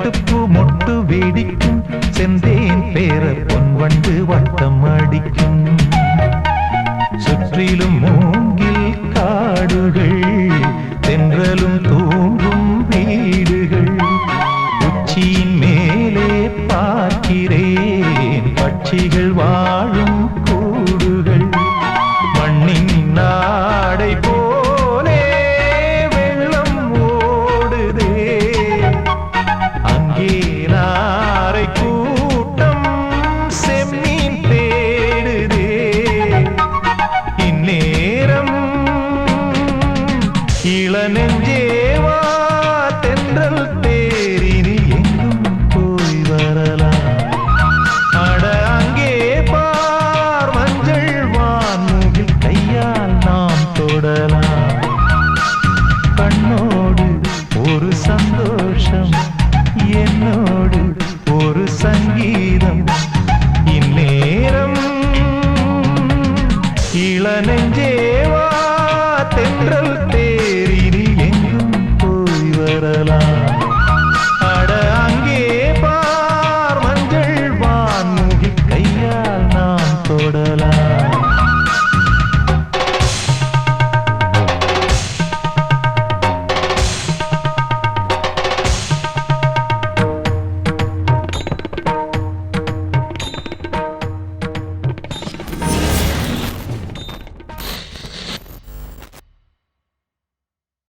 பட்டுப்பூ மொட்டு வேடிக்கும் செந்தேன் பேர பொன்வண்டு வட்டம் அடிக்கும் சுற்றிலும் மூங்கில் காடுகள் தென்றலும் தூங்கும் வீடுகள் உச்சியின் மேலே பார்க்கிறேன் பட்சிகள் வாழும் கூடுகள் மண்ணின் நாடை போலே வெள்ளம் ஓடுதே அங்கே நாரை கூட்டம் செம்மீன் தேடுதே இந்நேரம் இளநெஞ்சேவா தென்றல் தேரினி எங்கும் போய் வரலாம் அட அங்கே பார் மஞ்சள் வான்முகில் கையால் நாம் தொடலாம் கண்ணோடு ஒரு சந்தோஷம் என்னோடு ஒரு சங்கீதம் இந்நேரம் இளநெஞ்சேவா தென்றல் தேரினி எங்கும் போய் வரலாம் அட அங்கே பார் மஞ்சள் வான்முகில் கையால் நாம் தொடலாம்